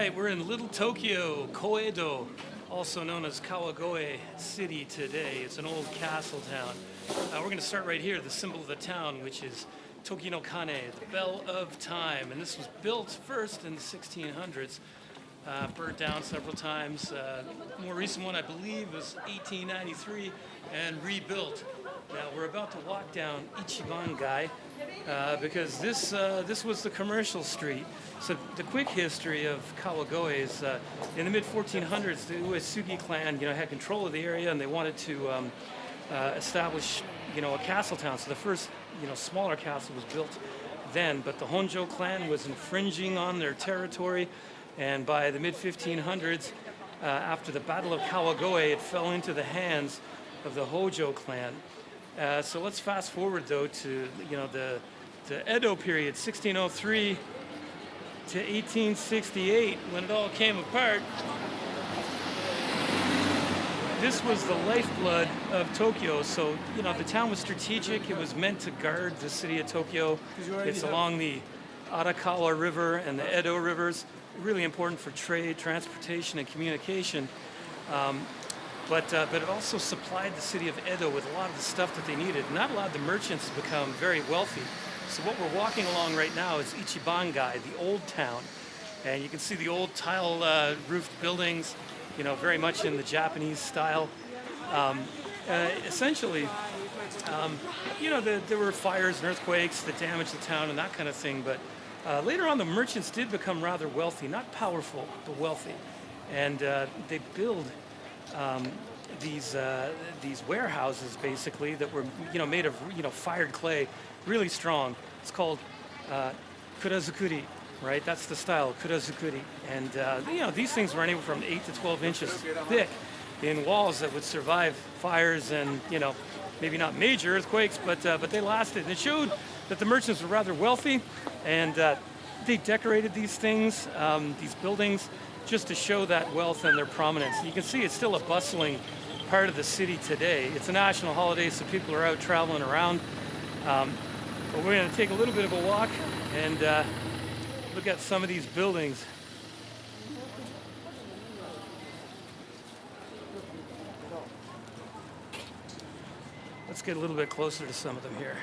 right, we're in Little Tokyo, Koedo, also known as Kawagoe City today. It's an old castle town. We're going to start right here, the symbol of the town, which is Toki no Kane, the bell of time. And this was built first in the 1600s, burnt down several times. More recent one, I believe, was 1893 and rebuilt. Now we're about to walk down Ichiban-gai because this was the commercial street. So the quick history of Kawagoe is in the mid 1400s, the Uesugi clan, had control of the area, and they wanted to establish, a castle town. So the first, smaller castle was built then, but the Honjo clan was infringing on their territory, and by the mid 1500s, after the Battle of Kawagoe, it fell into the hands of the Hojo clan. So let's fast forward though to the Edo period, 1603 to 1868, when it all came apart. This was the lifeblood of Tokyo. So the town was strategic. It was meant to guard the city of Tokyo. It's along the Arakawa River and the Edo rivers. Really important for trade, transportation, and communication. But it also supplied the city of Edo with a lot of the stuff that they needed. Not allowed the merchants to become very wealthy. So what we're walking along right now is Ichiban-gai, the old town. And you can see the old tile roofed buildings, very much in the Japanese style. Essentially, there were fires and earthquakes that damaged the town and that kind of thing. But later on, the merchants did become rather wealthy, not powerful, but wealthy. And they build these warehouses basically that were made of fired clay, really strong. It's called Kurazukuri, right? That's the style, Kurazukuri. And these things were anywhere from 8 to 12 inches thick in walls that would survive fires and maybe not major earthquakes, but they lasted. And it showed that the merchants were rather wealthy, and they decorated these things, these buildings, just to show that wealth and their prominence. You can see it's still a bustling part of the city today. It's a national holiday, so people are out traveling around. But we're going to take a little bit of a walk and look at some of these buildings. Let's get a little bit closer to some of them here.